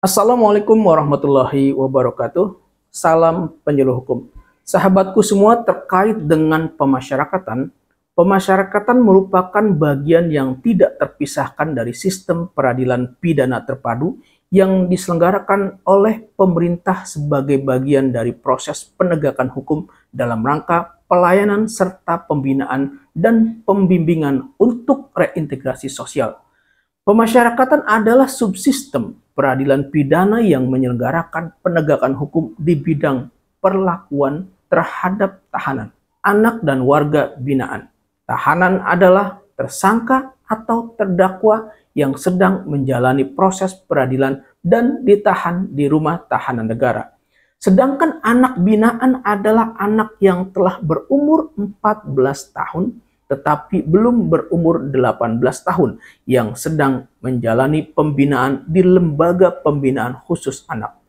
Assalamualaikum warahmatullahi wabarakatuh. Salam penyuluh hukum. Sahabatku semua, terkait dengan pemasyarakatan, pemasyarakatan merupakan bagian yang tidak terpisahkan dari sistem peradilan pidana terpadu yang diselenggarakan oleh pemerintah sebagai bagian dari proses penegakan hukum dalam rangka pelayanan serta pembinaan dan pembimbingan untuk reintegrasi sosial. Pemasyarakatan adalah subsistem peradilan pidana yang menyelenggarakan penegakan hukum di bidang perlakuan terhadap tahanan, anak dan warga binaan. Tahanan adalah tersangka atau terdakwa yang sedang menjalani proses peradilan dan ditahan di rumah tahanan negara. Sedangkan anak binaan adalah anak yang telah berumur 14 tahun tetapi belum berumur 18 tahun yang sedang menjalani pembinaan di lembaga pembinaan khusus anak.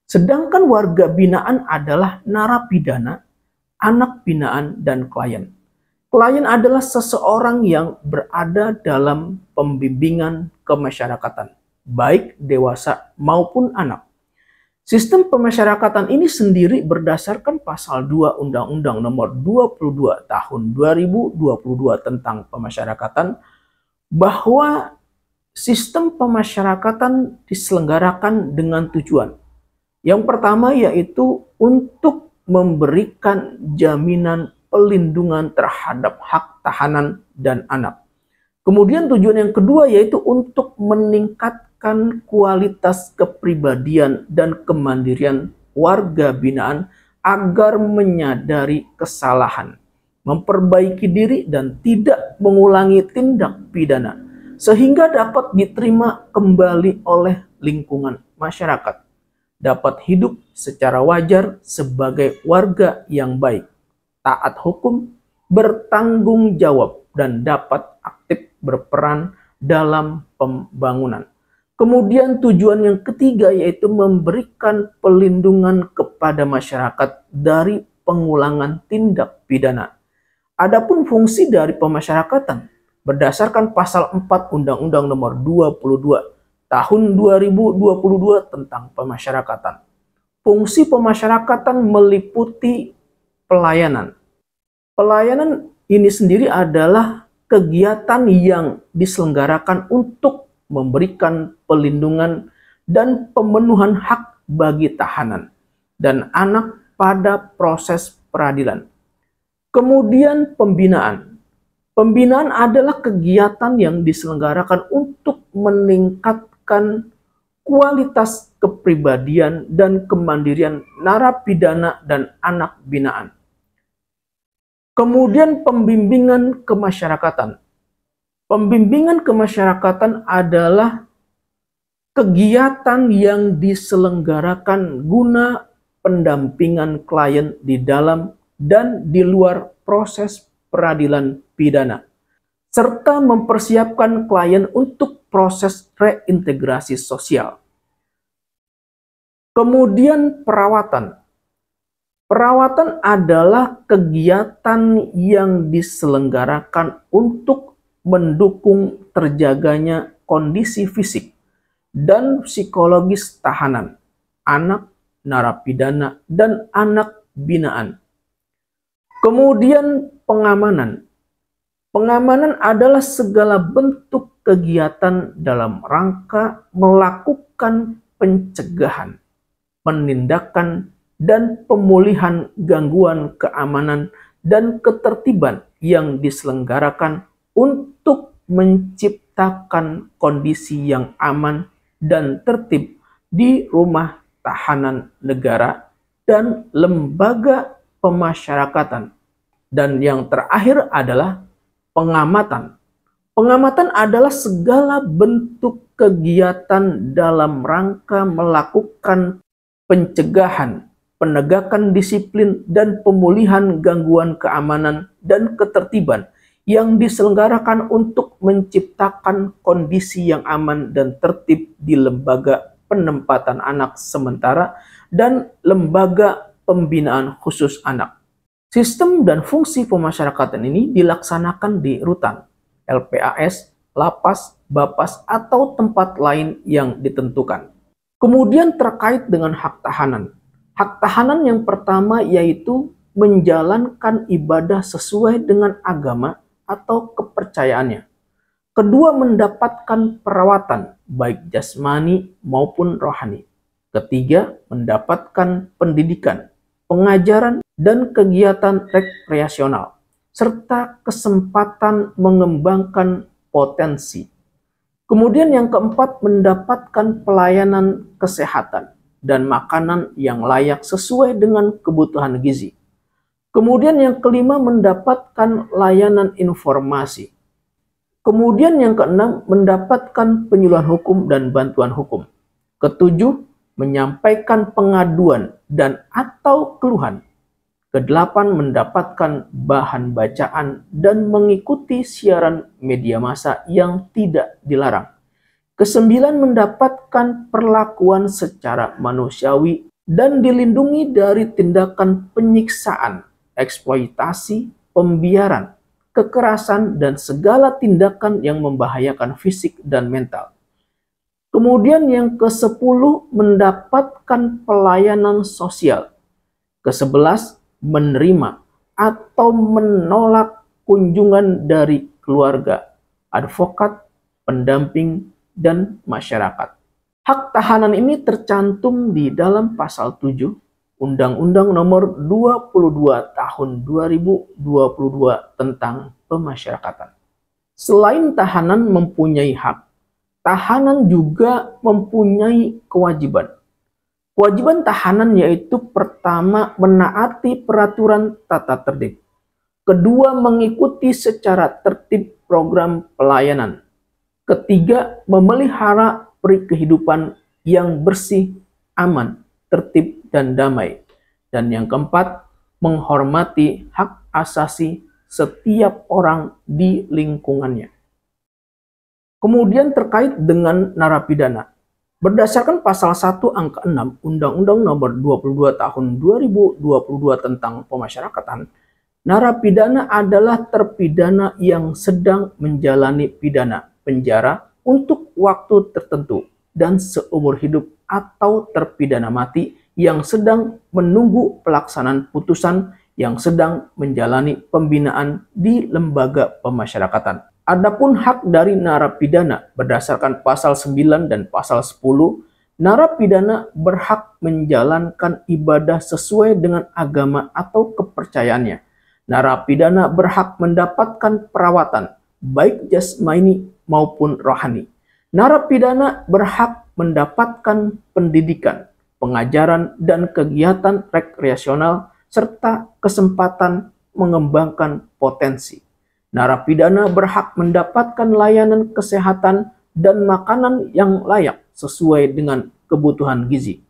Sedangkan warga binaan adalah narapidana, anak binaan, dan klien. Klien adalah seseorang yang berada dalam pembimbingan kemasyarakatan, baik dewasa maupun anak. Sistem pemasyarakatan ini sendiri berdasarkan pasal 2 Undang-Undang Nomor 22 Tahun 2022 tentang pemasyarakatan, bahwa sistem pemasyarakatan diselenggarakan dengan tujuan. Yang pertama yaitu untuk memberikan jaminan pelindungan terhadap hak tahanan dan anak. Kemudian tujuan yang kedua yaitu untuk meningkatkan kualitas kepribadian dan kemandirian warga binaan agar menyadari kesalahan, memperbaiki diri dan tidak mengulangi tindak pidana, sehingga dapat diterima kembali oleh lingkungan masyarakat, dapat hidup secara wajar sebagai warga yang baik, taat hukum, bertanggung jawab, dan dapat aktif berperan dalam pembangunan. Kemudian tujuan yang ketiga yaitu memberikan pelindungan kepada masyarakat dari pengulangan tindak pidana. Adapun fungsi dari pemasyarakatan berdasarkan pasal 4 Undang-Undang Nomor 22 Tahun 2022 tentang pemasyarakatan. Fungsi pemasyarakatan meliputi pelayanan. Pelayanan ini sendiri adalah kegiatan yang diselenggarakan untuk memberikan pelindungan dan pemenuhan hak bagi tahanan dan anak pada proses peradilan. Kemudian pembinaan. Pembinaan adalah kegiatan yang diselenggarakan untuk meningkatkan kualitas kepribadian dan kemandirian narapidana dan anak binaan. Kemudian pembimbingan kemasyarakatan. Pembimbingan kemasyarakatan adalah kegiatan yang diselenggarakan guna pendampingan klien di dalam dan di luar proses peradilan pidana, serta mempersiapkan klien untuk proses reintegrasi sosial. Kemudian perawatan. Perawatan adalah kegiatan yang diselenggarakan untuk mendukung terjaganya kondisi fisik dan psikologis tahanan, anak, narapidana, dan anak binaan. Kemudian pengamanan. Pengamanan adalah segala bentuk kegiatan dalam rangka melakukan pencegahan, penindakan, dan pemulihan gangguan keamanan dan ketertiban yang diselenggarakan untuk menciptakan kondisi yang aman dan tertib di rumah tahanan negara dan lembaga pemasyarakatan. Dan yang terakhir adalah pengamatan. Pengamatan adalah segala bentuk kegiatan dalam rangka melakukan pencegahan, penegakan disiplin, dan pemulihan gangguan keamanan dan ketertiban yang diselenggarakan untuk menciptakan kondisi yang aman dan tertib di lembaga penempatan anak sementara dan lembaga pembinaan khusus anak. Sistem dan fungsi pemasyarakatan ini dilaksanakan di rutan, LPAS, lapas, bapas, atau tempat lain yang ditentukan. Kemudian terkait dengan hak tahanan. Hak tahanan yang pertama yaitu menjalankan ibadah sesuai dengan agama atau kepercayaannya. Kedua, mendapatkan perawatan baik jasmani maupun rohani. Ketiga, mendapatkan pendidikan, pengajaran, dan kegiatan rekreasional, serta kesempatan mengembangkan potensi. Kemudian yang keempat, mendapatkan pelayanan kesehatan dan makanan yang layak sesuai dengan kebutuhan gizi. Kemudian yang kelima, mendapatkan layanan informasi. Kemudian yang keenam, mendapatkan penyuluhan hukum dan bantuan hukum. Ketujuh, menyampaikan pengaduan dan atau keluhan. Kedelapan, mendapatkan bahan bacaan dan mengikuti siaran media massa yang tidak dilarang. Kesembilan, mendapatkan perlakuan secara manusiawi dan dilindungi dari tindakan penyiksaan, eksploitasi, pembiaran, kekerasan, dan segala tindakan yang membahayakan fisik dan mental. Kemudian yang ke-10, mendapatkan pelayanan sosial. Ke-11, menerima atau menolak kunjungan dari keluarga, advokat, pendamping, dan masyarakat. Hak tahanan ini tercantum di dalam pasal 7 Undang-Undang Nomor 22 Tahun 2022 tentang Pemasyarakatan. Selain tahanan mempunyai hak, tahanan juga mempunyai kewajiban. Kewajiban tahanan yaitu pertama, menaati peraturan tata tertib. Kedua, mengikuti secara tertib program pelayanan. Ketiga, memelihara kehidupan yang bersih, aman, tertib, dan damai. Dan yang keempat, menghormati hak asasi setiap orang di lingkungannya. Kemudian terkait dengan narapidana. Berdasarkan pasal 1 angka 6 Undang-Undang Nomor 22 Tahun 2022 tentang Pemasyarakatan, narapidana adalah terpidana yang sedang menjalani pidana penjara untuk waktu tertentu dan seumur hidup atau terpidana mati yang sedang menunggu pelaksanaan putusan yang sedang menjalani pembinaan di lembaga pemasyarakatan. Adapun hak dari narapidana berdasarkan pasal 9 dan pasal 10, narapidana berhak menjalankan ibadah sesuai dengan agama atau kepercayaannya. Narapidana berhak mendapatkan perawatan baik jasmani maupun rohani. Narapidana berhak mendapatkan pendidikan, pengajaran, dan kegiatan rekreasional serta kesempatan mengembangkan potensi. Narapidana berhak mendapatkan layanan kesehatan dan makanan yang layak sesuai dengan kebutuhan gizi.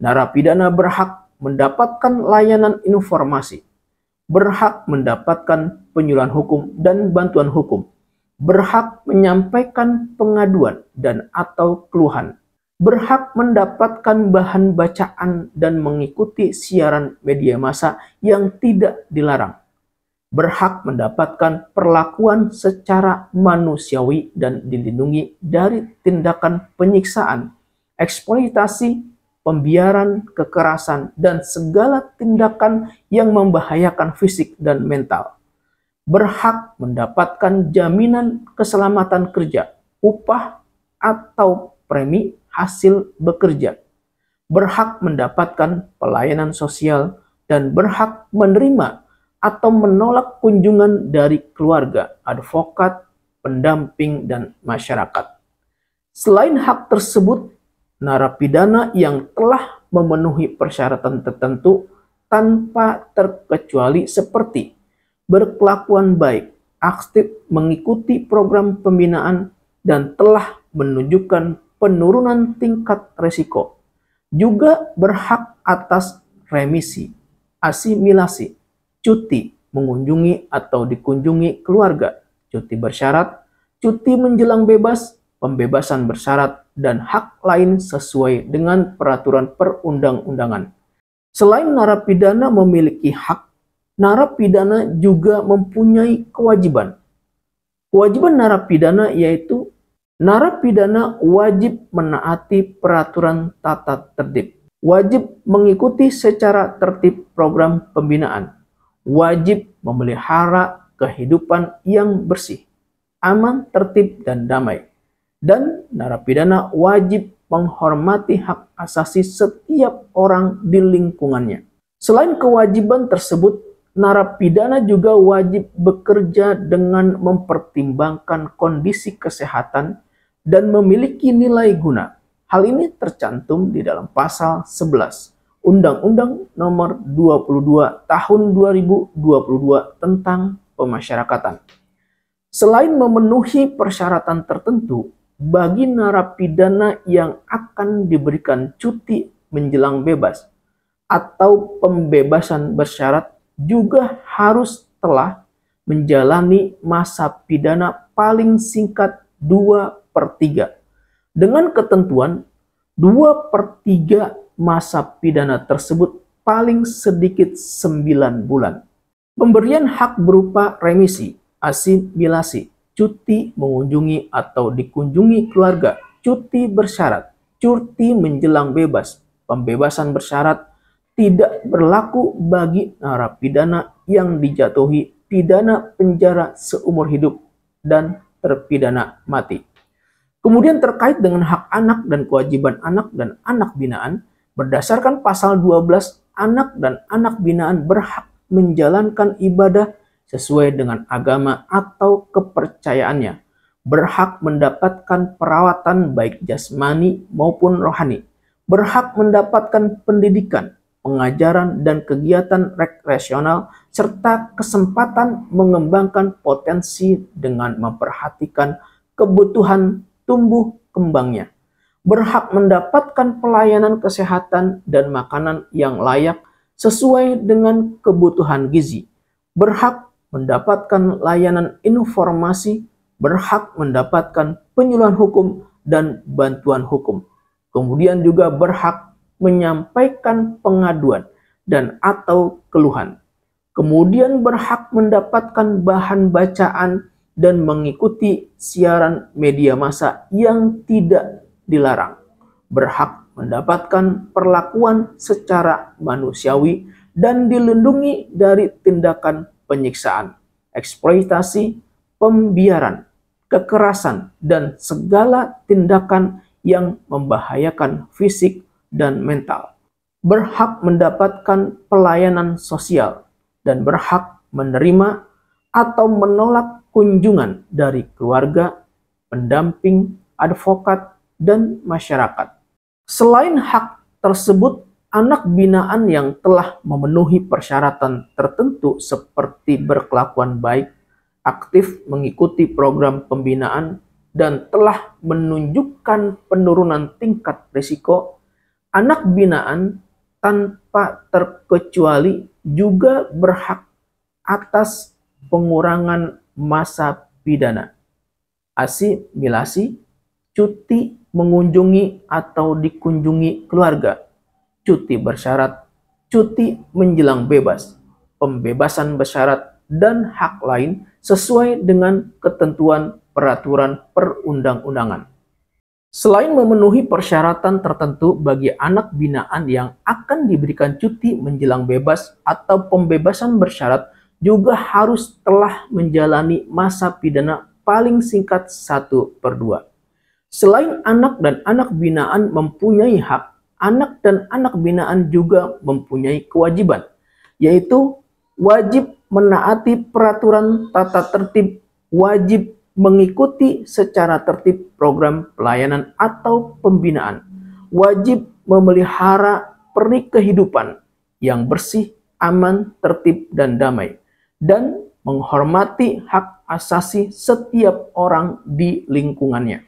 Narapidana berhak mendapatkan layanan informasi, berhak mendapatkan penyuluhan hukum dan bantuan hukum, berhak menyampaikan pengaduan dan atau keluhan, berhak mendapatkan bahan bacaan dan mengikuti siaran media massa yang tidak dilarang, berhak mendapatkan perlakuan secara manusiawi dan dilindungi dari tindakan penyiksaan, eksploitasi, pembiaran, kekerasan, dan segala tindakan yang membahayakan fisik dan mental. Berhak mendapatkan jaminan keselamatan kerja, upah, atau premi hasil bekerja. Berhak mendapatkan pelayanan sosial dan berhak menerima atau menolak kunjungan dari keluarga, advokat, pendamping, dan masyarakat. Selain hak tersebut, narapidana yang telah memenuhi persyaratan tertentu tanpa terkecuali seperti berkelakuan baik, aktif mengikuti program pembinaan, dan telah menunjukkan penurunan tingkat resiko. Juga berhak atas remisi, asimilasi, cuti mengunjungi atau dikunjungi keluarga, cuti bersyarat, cuti menjelang bebas, pembebasan bersyarat, dan hak lain sesuai dengan peraturan perundang-undangan. Selain narapidana memiliki hak, narapidana juga mempunyai kewajiban. Kewajiban narapidana yaitu narapidana wajib menaati peraturan tata tertib, wajib mengikuti secara tertib program pembinaan, wajib memelihara kehidupan yang bersih, aman, tertib, dan damai. Dan narapidana wajib menghormati hak asasi setiap orang di lingkungannya. Selain kewajiban tersebut, narapidana juga wajib bekerja dengan mempertimbangkan kondisi kesehatan dan memiliki nilai guna. Hal ini tercantum di dalam pasal 11 Undang-Undang Nomor 22 Tahun 2022 tentang Pemasyarakatan. Selain memenuhi persyaratan tertentu, bagi narapidana yang akan diberikan cuti menjelang bebas atau pembebasan bersyarat juga harus telah menjalani masa pidana paling singkat 2/3 dengan ketentuan 2/3 masa pidana tersebut paling sedikit 9 bulan. Pemberian hak berupa remisi, asimilasi, cuti mengunjungi atau dikunjungi keluarga, cuti bersyarat, cuti menjelang bebas, pembebasan bersyarat tidak berlaku bagi narapidana yang dijatuhi pidana penjara seumur hidup dan terpidana mati. Kemudian terkait dengan hak anak dan kewajiban anak dan anak binaan, berdasarkan pasal 12, anak dan anak binaan berhak menjalankan ibadah sesuai dengan agama atau kepercayaannya, berhak mendapatkan perawatan baik jasmani maupun rohani, berhak mendapatkan pendidikan, pengajaran, dan kegiatan rekreasional, serta kesempatan mengembangkan potensi dengan memperhatikan kebutuhan tumbuh kembangnya, berhak mendapatkan pelayanan kesehatan dan makanan yang layak sesuai dengan kebutuhan gizi, berhak mendapatkan layanan informasi, berhak mendapatkan penyuluhan hukum dan bantuan hukum. Kemudian juga berhak menyampaikan pengaduan dan atau keluhan. Kemudian berhak mendapatkan bahan bacaan dan mengikuti siaran media massa yang tidak dilarang. Berhak mendapatkan perlakuan secara manusiawi dan dilindungi dari tindakan penyiksaan, eksploitasi, pembiaran, kekerasan, dan segala tindakan yang membahayakan fisik dan mental. Berhak mendapatkan pelayanan sosial dan berhak menerima atau menolak kunjungan dari keluarga, pendamping, advokat, dan masyarakat. Selain hak tersebut, anak binaan yang telah memenuhi persyaratan tertentu seperti berkelakuan baik, aktif mengikuti program pembinaan, dan telah menunjukkan penurunan tingkat risiko, anak binaan tanpa terkecuali juga berhak atas pengurangan masa pidana, asimilasi, cuti mengunjungi atau dikunjungi keluarga, cuti bersyarat, cuti menjelang bebas, pembebasan bersyarat, dan hak lain sesuai dengan ketentuan peraturan perundang-undangan. Selain memenuhi persyaratan tertentu bagi anak binaan yang akan diberikan cuti menjelang bebas atau pembebasan bersyarat, juga harus telah menjalani masa pidana paling singkat 1/2. Selain anak dan anak binaan mempunyai hak, anak dan anak binaan juga mempunyai kewajiban, yaitu wajib menaati peraturan tata tertib, wajib mengikuti secara tertib program pelayanan atau pembinaan, wajib memelihara peri kehidupan yang bersih, aman, tertib, dan damai, dan menghormati hak asasi setiap orang di lingkungannya.